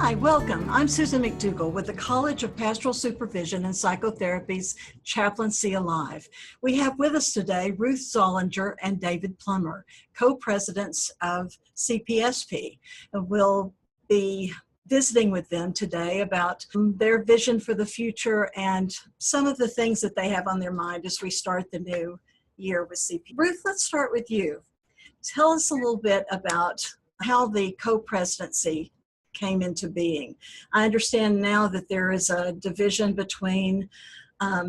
Hi, welcome. I'm Susan McDougall with the College of Pastoral Supervision and Psychotherapy's Chaplaincy Alive. We have with us today Ruth Zollinger and David Plummer, co-presidents of CPSP. We'll be visiting with them today about their vision for the future and some of the things that they have on their mind as we start the new year with CP. Ruth, let's start with you. Tell us a little bit about how the co-presidency came into being. I understand now that there is a division between,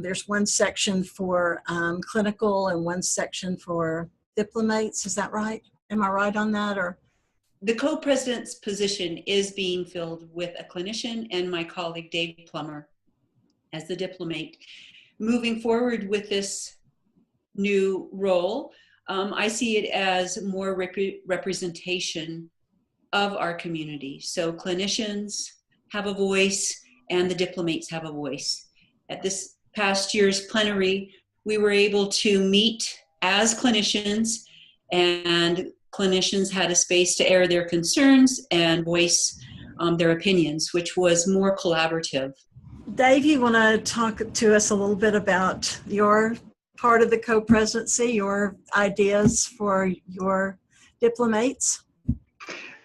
there's one section for clinical and one section for diplomates. Is that right? Am I right on that? Or the co-president's position is being filled with a clinician and my colleague Dave Plummer as the diplomate. Moving forward with this new role, I see it as more representation of our community. So clinicians have a voice and the diplomates have a voice. At this past year's plenary, we were able to meet as clinicians, and clinicians had a space to air their concerns and voice their opinions, which was more collaborative. Dave, you want to talk to us a little bit about your part of the co-presidency, your ideas for your diplomates?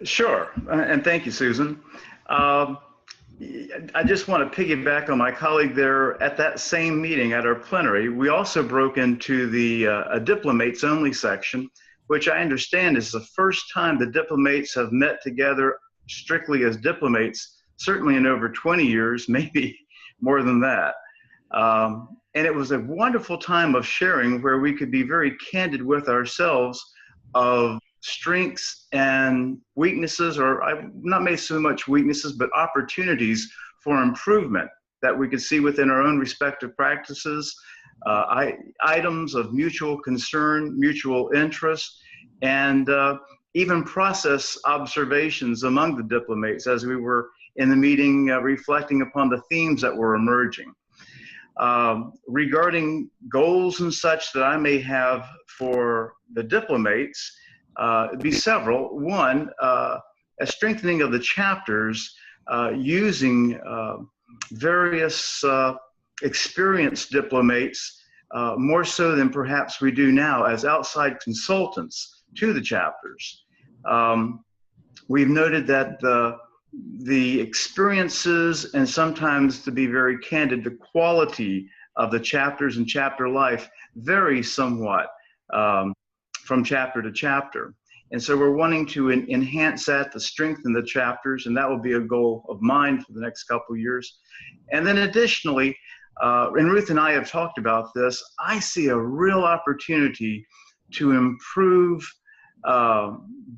Sure, and thank you, Susan. I just want to piggyback on my colleague there. At that same meeting, at our plenary, we also broke into the diplomates only section, which I understand is the first time the diplomates have met together strictly as diplomates, certainly in over 20 years, maybe more than that. And it was a wonderful time of sharing where we could be very candid with ourselves of strengths and weaknesses, or not maybe so much weaknesses, but opportunities for improvement that we could see within our own respective practices, items of mutual concern, mutual interest, and even process observations among the diplomates as we were in the meeting reflecting upon the themes that were emerging. Regarding goals and such that I may have for the diplomates, it'd be several. One, a strengthening of the chapters using various experienced diplomates more so than perhaps we do now as outside consultants to the chapters. We've noted that the experiences and sometimes, to be very candid, the quality of the chapters and chapter life vary somewhat from chapter to chapter. And so we're wanting to enhance that, to strengthen the chapters, and that will be a goal of mine for the next couple of years. And then additionally, and Ruth and I have talked about this, I see a real opportunity to improve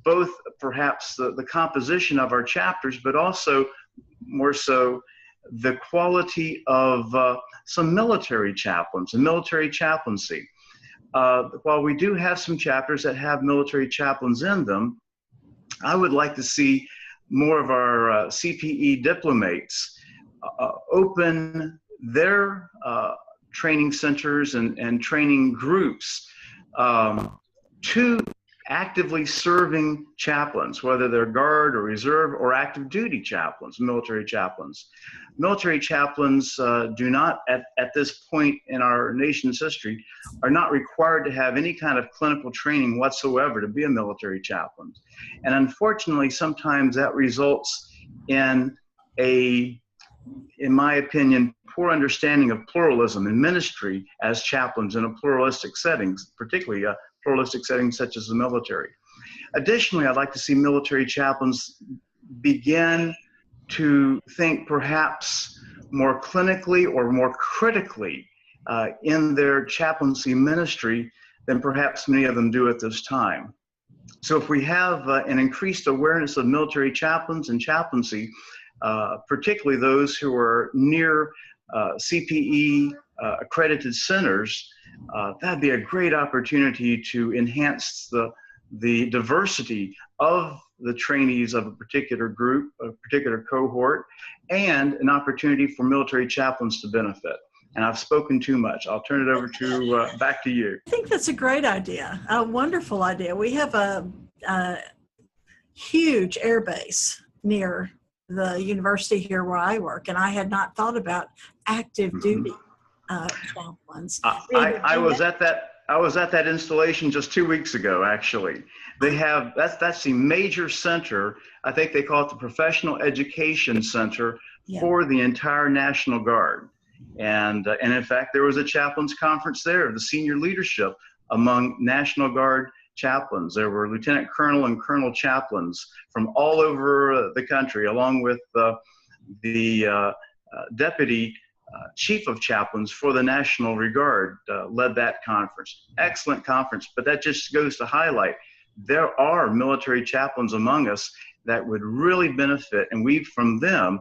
both perhaps the composition of our chapters, but also more so the quality of some military chaplains and military chaplaincy. While we do have some chapters that have military chaplains in them, I would like to see more of our CPE diplomates open their training centers and training groups to actively serving chaplains, whether they're guard or reserve or active duty chaplains, military chaplains. Military chaplains do not, at this point in our nation's history, are not required to have any kind of clinical training whatsoever to be a military chaplain. And unfortunately, sometimes that results in in my opinion, poor understanding of pluralism in ministry as chaplains in a pluralistic settings, particularly a pluralistic settings such as the military. Additionally, I'd like to see military chaplains begin to think perhaps more clinically or more critically in their chaplaincy ministry than perhaps many of them do at this time. So if we have an increased awareness of military chaplains and chaplaincy, particularly those who are near CPE accredited centers, that'd be a great opportunity to enhance the diversity of the trainees of a particular group, a particular cohort, and an opportunity for military chaplains to benefit. And I've spoken too much. I'll turn it over to back to you. I think that's a great idea, a wonderful idea. We have a huge air base near the university here where I work, and I had not thought about active duty chaplains. I was at that installation just 2 weeks ago, actually. They have, that's the major center. I think they call it the Professional Education Center for the entire National Guard. And in fact, there was a chaplains conference there, the senior leadership among National Guard chaplains. There were lieutenant colonel and colonel chaplains from all over the country, along with the deputy chief of chaplains for the National Guard led that conference. Excellent conference, but that just goes to highlight there are military chaplains among us that would really benefit, and weave from them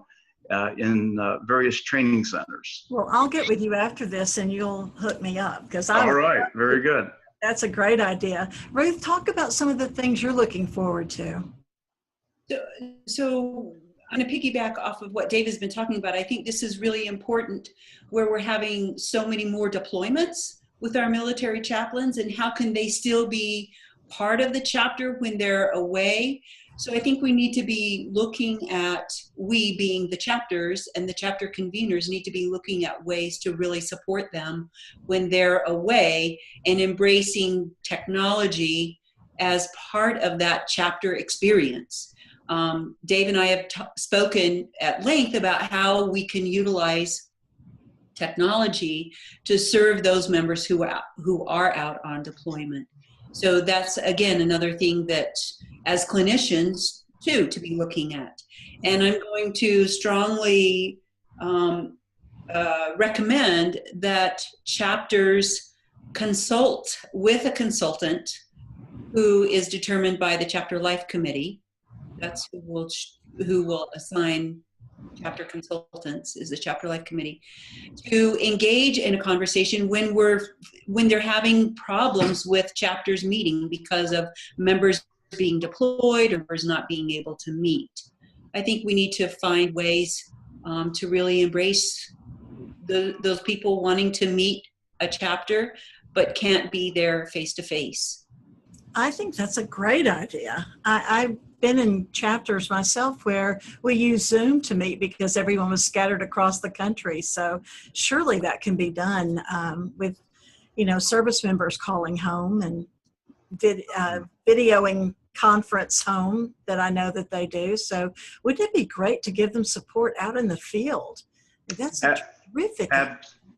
in various training centers. Well, I'll get with you after this and you'll hook me up, because all right, very good. That's a great idea. Ruth, talk about some of the things you're looking forward to. So I'm going to piggyback off of what Dave has been talking about. I think this is really important, where we're having so many more deployments with our military chaplains, and how can they still be part of the chapter when they're away. So I think we need to be looking at, we being the chapters and the chapter conveners need to be looking at ways to really support them when they're away, and embracing technology as part of that chapter experience. Dave and I have spoken at length about how we can utilize technology to serve those members who are out on deployment. So that's, again, another thing that as clinicians too, to be looking at. And I'm going to strongly recommend that chapters consult with a consultant who is determined by the Chapter Life Committee. That's who will assign chapter consultants, is the Chapter Life Committee, to engage in a conversation when they're having problems with chapters meeting because of members being deployed or members not being able to meet. I think we need to find ways to really embrace those people wanting to meet a chapter but can't be there face to face. I think that's a great idea. I've been in chapters myself where we use Zoom to meet because everyone was scattered across the country. So surely that can be done with, service members calling home and videoing conference home that I know that they do. So wouldn't it be great to give them support out in the field? That's terrific.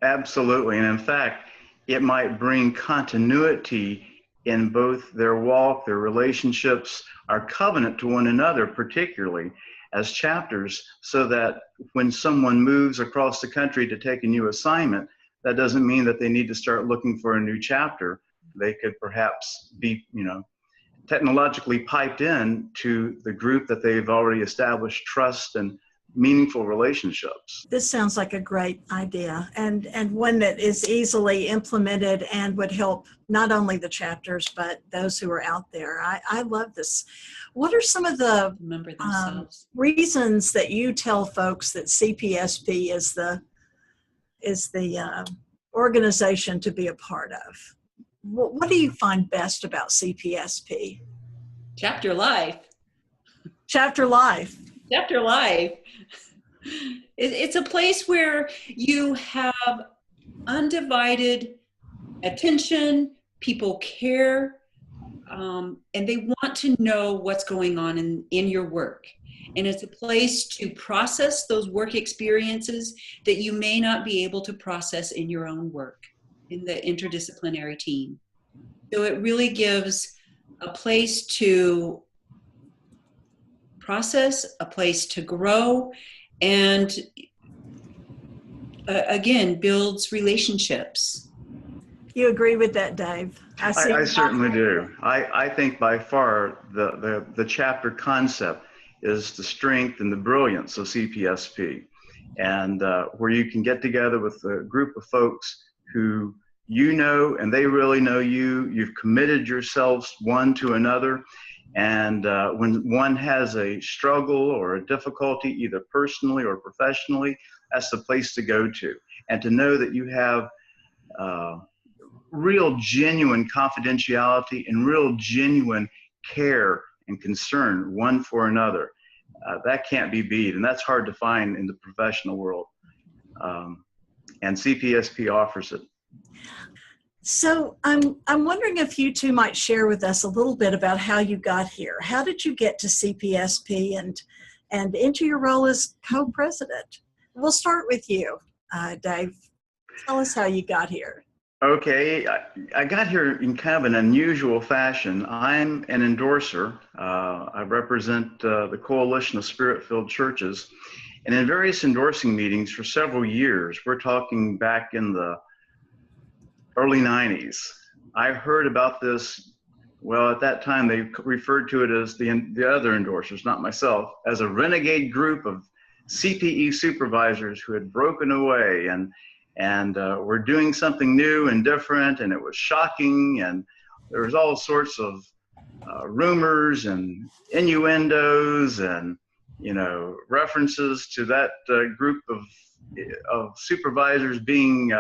Absolutely. And in fact, it might bring continuity in both their walk, their relationships, our covenant to one another, particularly as chapters, so that when someone moves across the country to take a new assignment, that doesn't mean that they need to start looking for a new chapter. They could perhaps be, technologically piped in to the group that they've already established trust and meaningful relationships. This sounds like a great idea, and one that is easily implemented and would help not only the chapters but those who are out there. I love this. What are some of the reasons that you tell folks that CPSP is the organization to be a part of? What do you find best about CPSP? Chapter life. Chapter life. Chapter life. It's a place where you have undivided attention, people care, and they want to know what's going on in your work. And it's a place to process those work experiences that you may not be able to process in your own work, in the interdisciplinary team. So it really gives a place to process, a place to grow, and again, builds relationships. You agree with that, Dave? I certainly do. I think by far the chapter concept is the strength and the brilliance of CPSP, and where you can get together with a group of folks who and they really know you. You've committed yourselves one to another. And when one has a struggle or a difficulty, either personally or professionally, that's the place to go to. And to know that you have real genuine confidentiality and real genuine care and concern one for another. that can't be beat, and that's hard to find in the professional world. And CPSP offers it. So I'm wondering if you two might share with us a little bit about how you got here. How did you get to CPSP and into your role as co-president? We'll start with you, Dave. Tell us how you got here. Okay, I got here in kind of an unusual fashion. I'm an endorser. I represent the Coalition of Spirit-Filled Churches. And in various endorsing meetings for several years, we're talking back in the early 90s, I heard about this. Well, at that time, they referred to it as the other endorsers, not myself, as a renegade group of CPE supervisors who had broken away and were doing something new and different, and it was shocking, and there was all sorts of rumors and innuendos and references to that group of supervisors being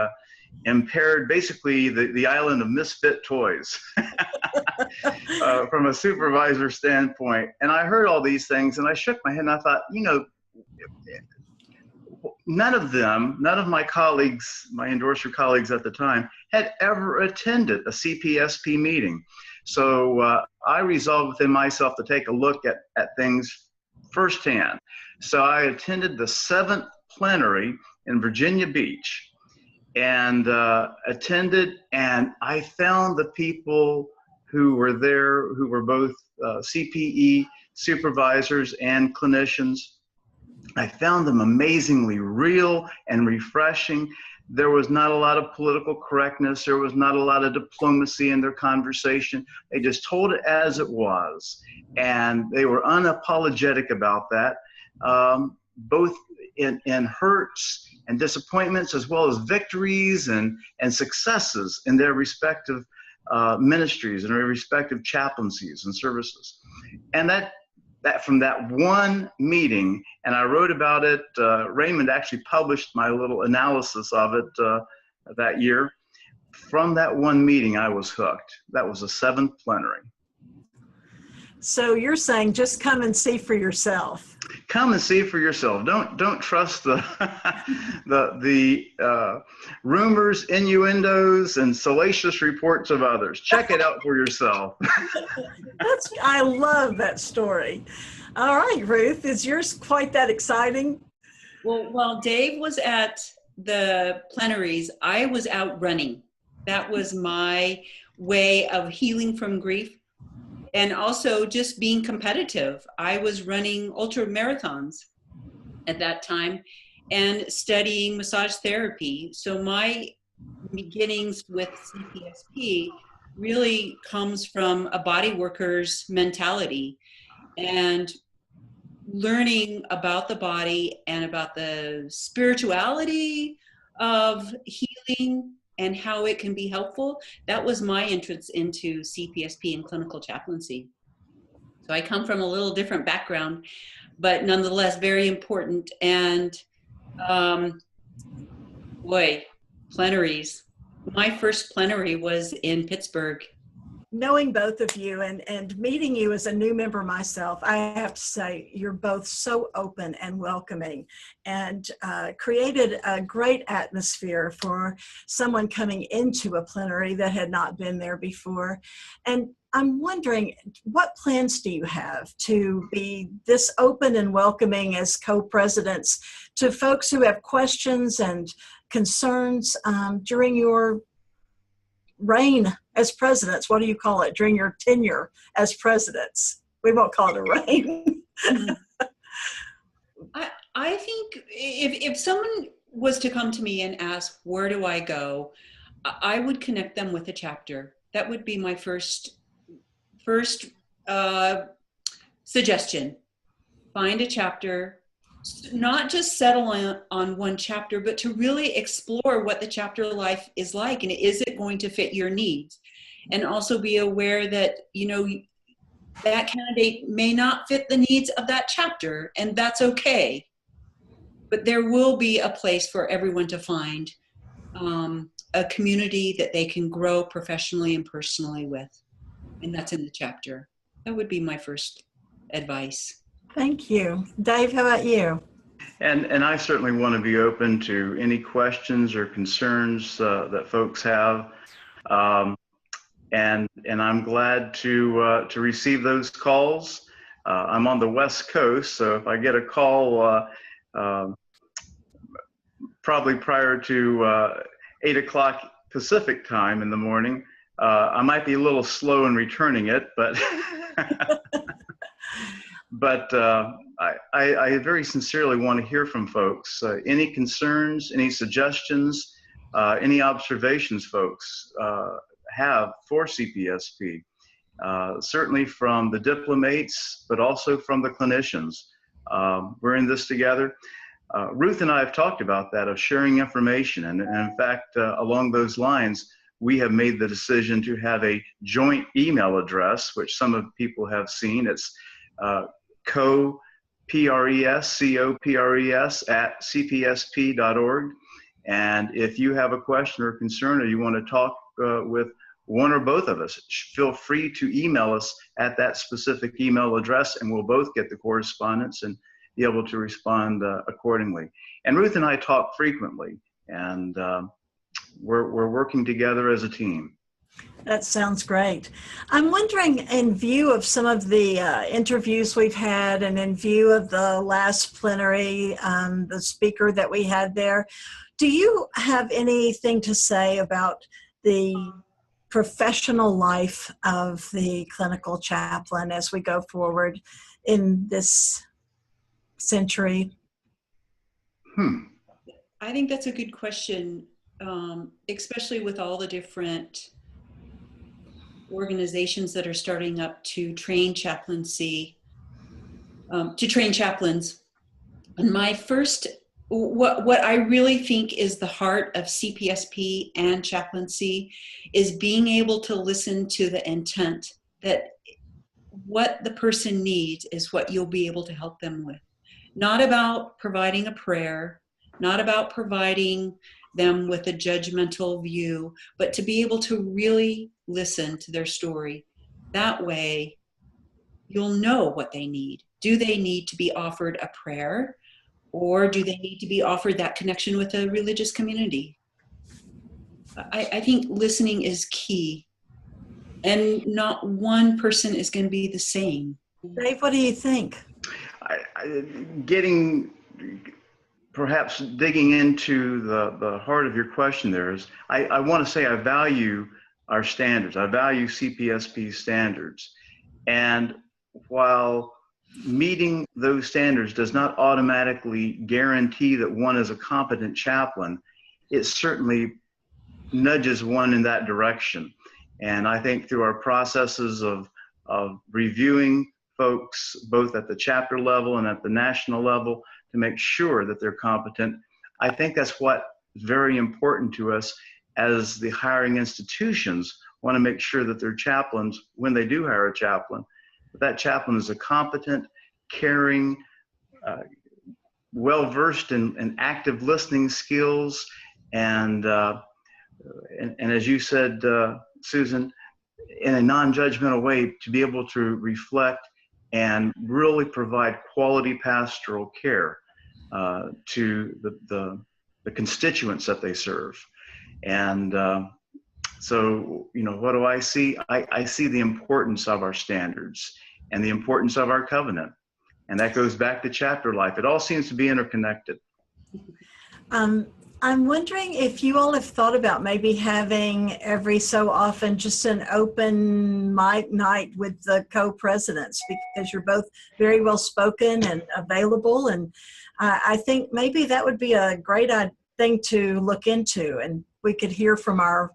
impaired, basically the island of misfit toys from a supervisor standpoint. And I heard all these things and I shook my head and I thought, none of my colleagues, my endorser colleagues at the time, had ever attended a CPSP meeting. So I resolved within myself to take a look at things firsthand. So I attended the 7th plenary in Virginia Beach and attended, and I found the people who were there who were both CPE supervisors and clinicians. I found them amazingly real and refreshing. There was not a lot of political correctness. There was not a lot of diplomacy in their conversation. They just told it as it was. And they were unapologetic about that, both in hurts and disappointments, as well as victories and successes in their respective ministries and their respective chaplaincies and services. And that from that one meeting, and I wrote about it, Raymond actually published my little analysis of it that year. From that one meeting, I was hooked. That was the 7th plenary. So you're saying just come and see for yourself. Come and see for yourself. Don't trust the rumors, innuendos, and salacious reports of others. Check it out for yourself. I love that story. All right, Ruth, is yours quite that exciting? Well, while Dave was at the plenaries, I was out running. That was my way of healing from grief. And also just being competitive. I was running ultra marathons at that time and studying massage therapy. So my beginnings with CPSP really comes from a body worker's mentality and learning about the body and about the spirituality of healing and how it can be helpful. That was my entrance into CPSP and clinical chaplaincy. So I come from a little different background, but nonetheless very important. And plenaries. My first plenary was in Pittsburgh. Knowing both of you and meeting you as a new member myself, I have to say you're both so open and welcoming and created a great atmosphere for someone coming into a plenary that had not been there before. And I'm wondering, what plans do you have to be this open and welcoming as co-presidents to folks who have questions and concerns during your reign as presidents? What do you call it? During your tenure as presidents? We won't call it a reign. I think if someone was to come to me and ask, where do I go? I would connect them with a chapter. That would be my first suggestion. Find a chapter, not just settle on one chapter, but to really explore what the chapter life is like, and is it going to fit your needs? And also be aware that, that candidate may not fit the needs of that chapter, and that's okay. But there will be a place for everyone to find a community that they can grow professionally and personally with. And that's in the chapter. That would be my first advice. Thank you. Dave, how about you? And I certainly want to be open to any questions or concerns that folks have. Um, and I'm glad to receive those calls. I'm on the West Coast, so if I get a call probably prior to 8 o'clock Pacific time in the morning, I might be a little slow in returning it, but but I very sincerely want to hear from folks. Any concerns, any suggestions, any observations folks have for CPSP, certainly from the diplomates, but also from the clinicians. We're in this together. Ruth and I have talked about that, of sharing information. And in fact, along those lines, we have made the decision to have a joint email address, which some of people have seen. It's COPRES at cpsp.org. And if you have a question or concern, or you want to talk with one or both of us, feel free to email us at that specific email address, and we'll both get the correspondence and be able to respond accordingly. And Ruth and I talk frequently, and we're working together as a team. That sounds great. I'm wondering, in view of some of the interviews we've had and in view of the last plenary, the speaker that we had there, do you have anything to say about the professional life of the clinical chaplain as we go forward in this century? I think that's a good question, especially with all the different organizations that are starting up to train chaplaincy, to train chaplains. And my first, what I really think is the heart of CPSP and chaplaincy is being able to listen to the intent, that what the person needs is what you'll be able to help them with. Not about providing a prayer, not about providing them with a judgmental view, but to be able to really listen to their story. That way, you'll know what they need. Do they need to be offered a prayer, or do they need to be offered that connection with a religious community? I think listening is key, and not one person is going to be the same. Dave, what do you think? Perhaps digging into the heart of your question there is, I want to say I value our standards. I value CPSP standards. And while meeting those standards does not automatically guarantee that one is a competent chaplain, it certainly nudges one in that direction. And I think through our processes of reviewing folks, both at the chapter level and at the national level, to make sure that they're competent, I think that's what is very important to us as the hiring institutions want to make sure that their chaplains, when they do hire a chaplain, that chaplain is a competent, caring, well-versed in active listening skills, and as you said, Susan, in a non-judgmental way, to be able to reflect and really provide quality pastoral care to the constituents that they serve. And so, what do I see? I see the importance of our standards and the importance of our covenant. And that goes back to chapter life. It all seems to be interconnected. I'm wondering if you all have thought about maybe having every so often just an open mic night with the co-presidents, because you're both very well spoken and available. And I think maybe that would be a great thing to look into, and we could hear from our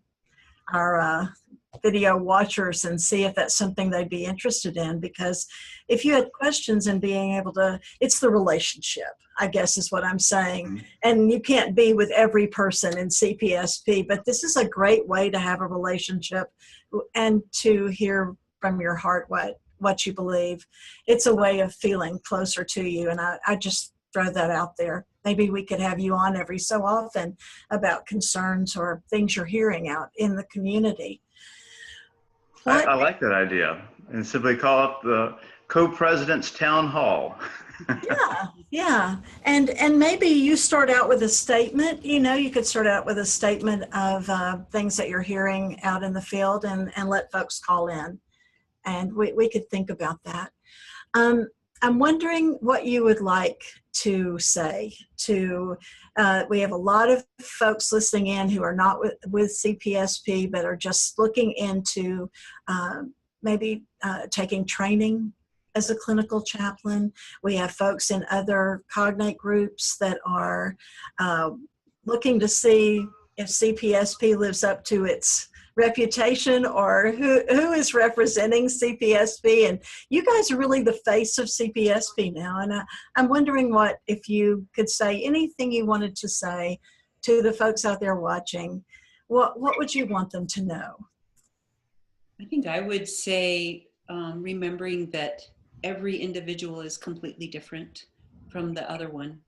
video watchers and see if that's something they'd be interested in. Because if you had questions and being able to, it's the relationship, I guess is what I'm saying. Mm-hmm. And you can't be with every person in CPSP, but this is a great way to have a relationship and to hear from your heart what you believe. It's a way of feeling closer to you. And I just throw that out there. Maybe we could have you on every so often about concerns or things you're hearing out in the community. I like that idea. And simply call up Co-Presidents Town Hall. Yeah, yeah. And maybe you start out with a statement. You could start out with a statement of things that you're hearing out in the field, and let folks call in. And we could think about that. I'm wondering what you would like to say to, we have a lot of folks listening in who are not with CPSP, but are just looking into maybe taking training as a clinical chaplain. We have folks in other cognate groups that are looking to see if CPSP lives up to its reputation, or who is representing CPSP. And you guys are really the face of CPSP now. And I'm wondering if you could say anything you wanted to say to the folks out there watching, what would you want them to know? I think I would say remembering that every individual is completely different from the other one.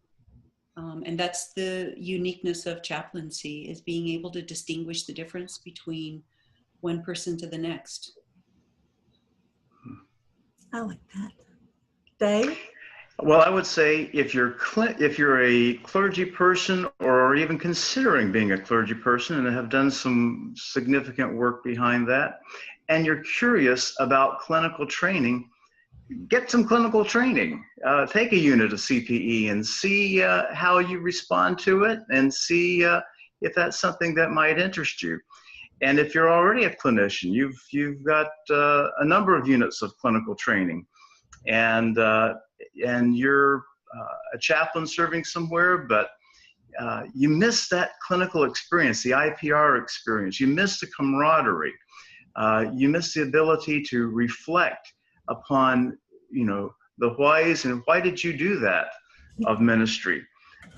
And that's the uniqueness of chaplaincy, is being able to distinguish the difference between one person to the next. I like that. Dave? Well, I would say if you're a clergy person, or even considering being a clergy person and have done some significant work behind that, and you're curious about clinical training, get some clinical training. Take a unit of CPE and see how you respond to it, and see if that's something that might interest you. And if you're already a clinician, you've got a number of units of clinical training, and you're a chaplain serving somewhere, but you miss that clinical experience, the IPR experience. You miss the camaraderie. You miss the ability to reflect upon, the whys and why did you do that of ministry,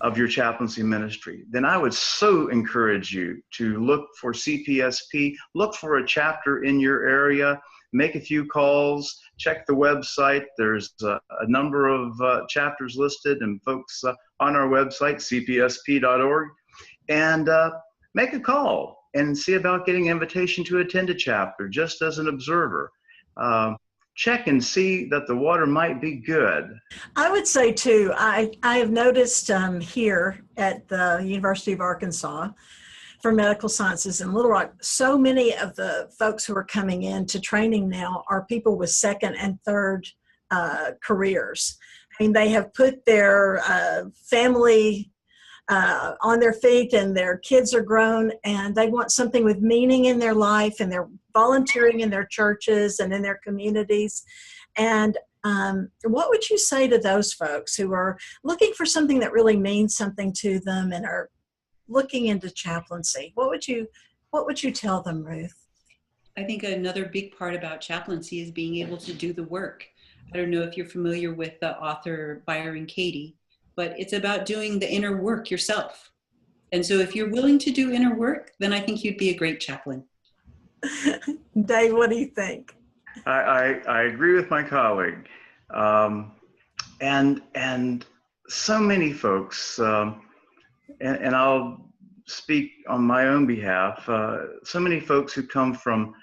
of your chaplaincy ministry. Then I would so encourage you to look for CPSP, look for a chapter in your area, make a few calls, check the website. There's a number of chapters listed, and folks on our website, cpsp.org, and make a call and see about getting an invitation to attend a chapter just as an observer. Check and see that the water might be good. I would say too, I have noticed here at the University of Arkansas for Medical Sciences in Little Rock, so many of the folks who are coming into training now are people with second and third careers. I mean, they have put their family on their feet, and their kids are grown, and they want something with meaning in their life, and they're volunteering in their churches and in their communities. And what would you say to those folks who are looking for something that really means something to them and are looking into chaplaincy? What would you tell them, Ruth? I think another big part about chaplaincy is being able to do the work. I don't know if you're familiar with the author Byron Katie, but it's about doing the inner work yourself. And so if you're willing to do inner work, then I think you'd be a great chaplain. Dave, what do you think? I agree with my colleague. And so many folks, and I'll speak on my own behalf, so many folks who come from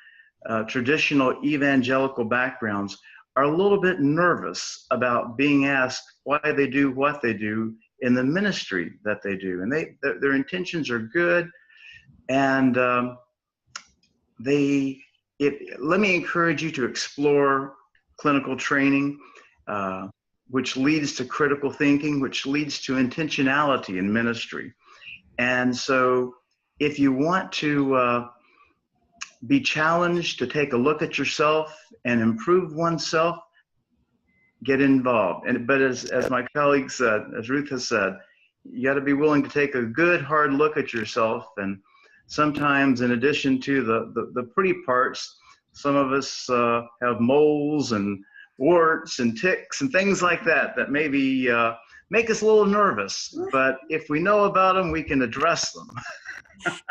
traditional evangelical backgrounds are a little bit nervous about being asked why they do what they do in the ministry that they do. And their intentions are good. And let me encourage you to explore clinical training, which leads to critical thinking, which leads to intentionality in ministry. And so if you want to be challenged to take a look at yourself and improve oneself, get involved. But as my colleague said, as Ruth has said, you got to be willing to take a good hard look at yourself. And sometimes, in addition to the pretty parts, some of us have moles and warts and ticks and things like that maybe make us a little nervous. But if we know about them, we can address them.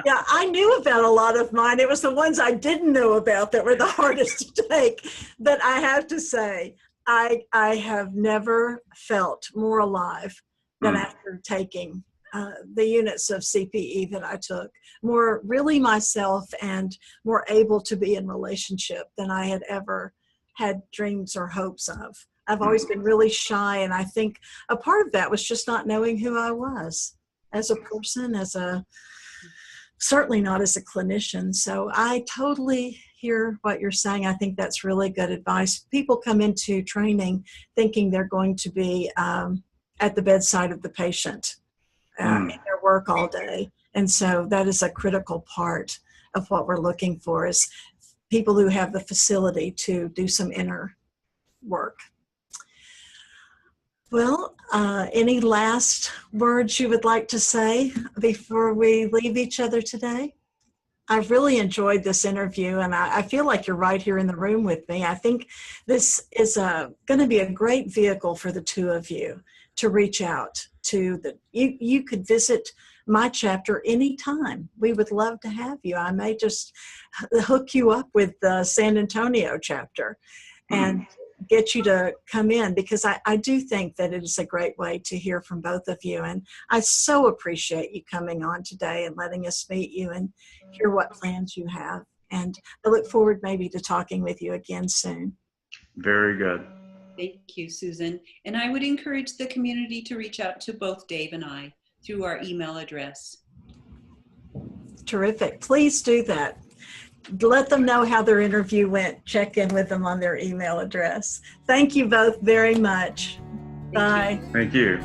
Yeah, I knew about a lot of mine. It was the ones I didn't know about that were the hardest to take. But I have to say, I have never felt more alive than after taking the units of CPE that I took. More really myself, and more able to be in relationship than I had ever had dreams or hopes of. I've always been really shy, and I think a part of that was just not knowing who I was as a person, certainly not as a clinician. So I totally hear what you're saying. I think that's really good advice. People come into training thinking they're going to be at the bedside of the patient in their work all day. And so that is a critical part of what we're looking for, is people who have the facility to do some inner work. Well, any last words you would like to say before we leave each other today? I've really enjoyed this interview, and I feel like you're right here in the room with me. I think this is going to be a great vehicle for the two of you to reach out to. You could visit my chapter anytime. We would love to have you. I may just hook you up with the San Antonio chapter and get you to come in, because I do think that it is a great way to hear from both of you. And I so appreciate you coming on today and letting us meet you and hear what plans you have. And I look forward maybe to talking with you again soon. Very good. Thank you, Susan. And I would encourage the community to reach out to both Dave and I through our email address. Terrific. Please do that. Let them know how their interview went. Check in with them on their email address. Thank you both very much. Bye. Thank you.